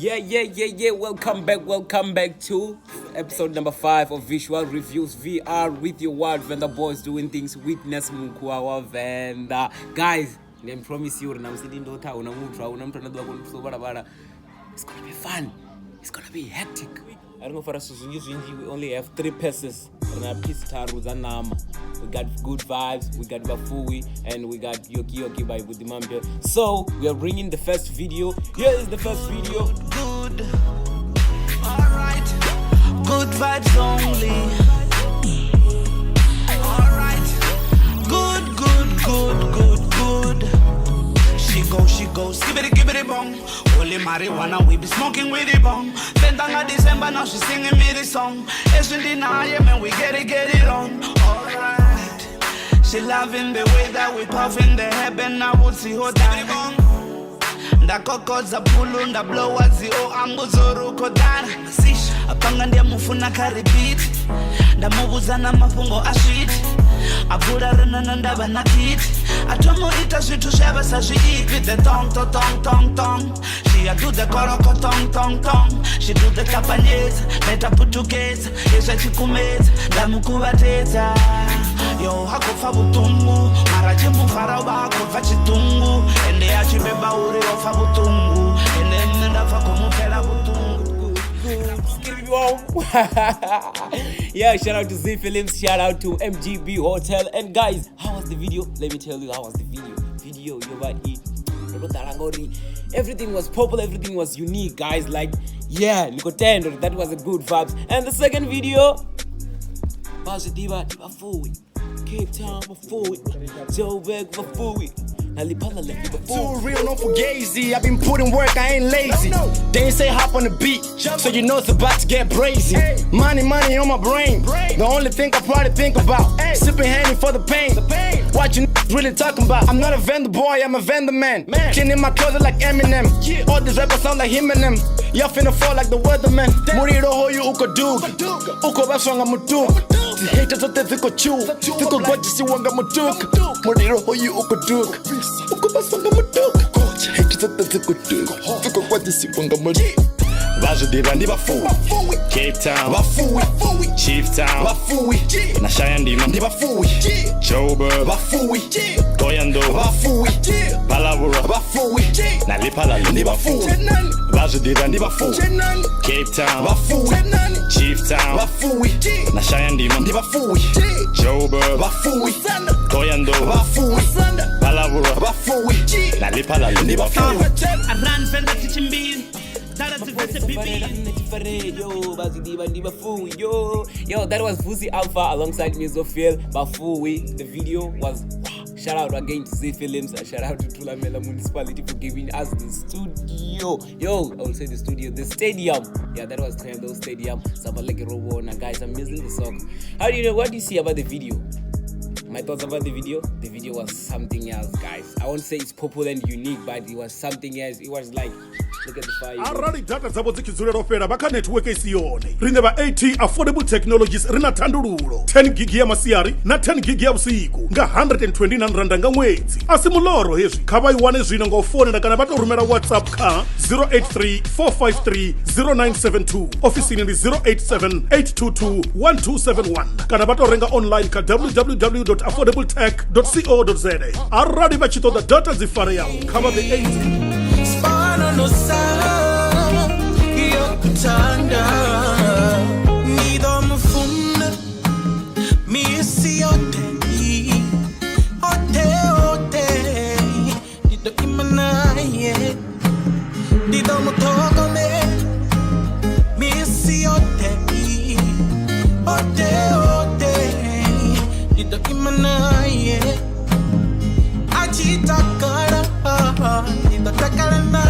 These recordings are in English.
Yeah. Welcome back to episode number 5 of Visual Reviews VR with your wild vendor boys doing things. Witness Mukwawa vendor. Guys, I promise you, it's gonna be fun. It's gonna be hectic. I don't know for us we only have 3 pieces. We got good vibes, we got Mamphwe, and we got Yoki by Vhudi Mamphwe. So we are bringing the first video. Here is the first video. Good, alright, good vibes only. Alright, good. She goes, give it bong. Holy marijuana, we be smoking with it bong. Then December, now she singing me this song. It's really not, yeah, man, we get it on. Alright, she loving the way that we puffin' the heaven, I would see her down. Da kokoza pulu, da blower zio, anguzuru kodana. Apanga ndia mufuna karibiti. Da mubuzana mafungo ashiti. Abura rena ndaba na kiti. Atomo ita switu sheba sa she eat with the tong. She a do the koroko tong. She do the kapanyeza, meta putukeza. Yesha chikumeza, da mukubateza. Yo hakofa butungu, maraje mufara hakofa chitungu. Ende ya chibeba uri ofa butungu. Ende mnenda kumupela butungu. Yeah, shout out to Z Films, shout out to MGB Hotel. And guys, how was the video? Let me tell you how was the video. Everything was popular, everything was unique, guys. Like, yeah, Nikotendo, that was a good vibes. And the second video, Mamphwe, Cape Town, Mamphwe, Joburg, Mamphwe. Too real, no fugazi. I've been putting work, I ain't lazy. They ain't say hop on the beat, so you know it's about to get brazy. Money on my brain. The only thing I probably think about. Sipping Henny for the pain. What you really talking about? I'm not a vendor boy, I'm a vendor man. King in my closet like Eminem. All these rappers sound like him and them. Y'all finna fall like the weatherman. Muriro hoyu uko dug. Uko baswanga mutuk. Haters of the Vico Chew. Vico Gorgeous, you wanga mutuk. Muriro hoyu uko dug. Uko baswanga mutuk. Haters of the Vico Dug. Vico Gorgeous, you wanga mutuk. Vhudi Mamphwe, Cape Town, Mamphwe, Chief Town, Mamphwe, Nashaya ndima Mamphwe, Joburg, Mamphwe, Toyando, Mamphwe, Palabura, Mamphwe, Nalipala Mamphwe, Vhudi Mamphwe, Cape Town, Mamphwe, Chief Town, Mamphwe, Nashaya ndima Mamphwe, Joburg, Mamphwe, Toyando, Mamphwe, Palabura, Mamphwe, Nalipala Mamphwe. Aran fenda chichimbili. Yo, that was Vusi Alpha alongside Mizo, Phyll, Mamphwe. The video was wow. Shout out again to Z Films and shout out to Tulamela Municipality for giving us the studio. Yo, I will say the studio, the stadium. Yeah, that was Tendo Stadium. Guys, I'm missing the song. How do you know? What do you see about the video? My thoughts about the video? The video was something else, guys. I won't say it's popular and unique, but it was something else. It was like, look at the fire. Already data zabo zikizulera ofera baka network isiyone. Rine ba 80 affordable technologies rina tandululo. 10 gig ya masiari na 10 gig ya usiku. Nga 129 randa nga mwezi. Asimuloro hezi. Kaba iwane zwino nga phone na kana bato rumera WhatsApp ka 083-453-0972. Office ni 087-822-1271. Kana bato renga online ka www.affordabletech.co.za. Already bachito the data zifare yao. Kaba the 80. Spana no sa yokutanda nido mufunda misi ote nido imanaye nido mutoko me misi ote nido imanaye achitakara nido takara na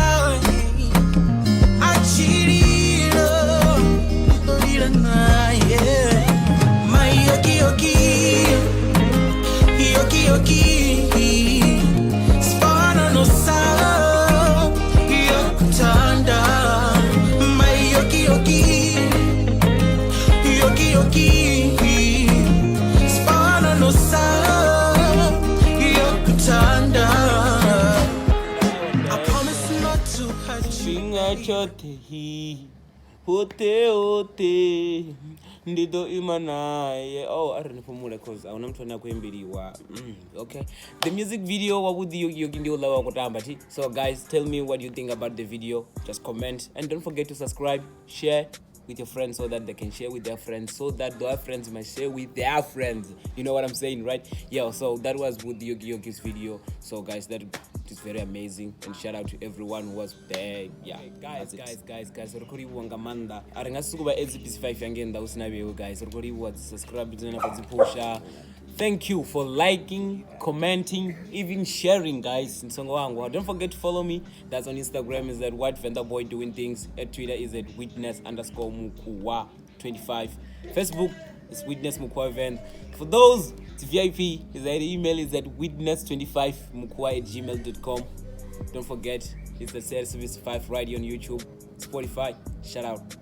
achirira chote hi hote hote ndido imanaye. Oh, I don't know because I'm not trying to okay. The music video what would you do? So guys, tell me what you think about the video. Just comment and don't forget to subscribe, share with your friends so that they can share with their friends, so that their friends might share with their friends. You know what I'm saying, right? Yeah, so that was Woody Yogi's video. So guys, that is very amazing, and shout out to everyone who was there. Yeah, guys, rekodi wangamanda arengasukuba SPC5 yangenda usinabe guys, rekodi was subscribe to na. Thank you for liking, commenting, even sharing, guys. Don't forget to follow me. That's on Instagram is at White Fender Boy Doing Things. At Twitter is at witness_mukuwa25. Facebook is Witness Mukuwa Event. For those, it's VIP. His email is at witness25mukuwa@gmail.com. Don't forget, it's the Service 5 right on YouTube, Spotify. Shout out.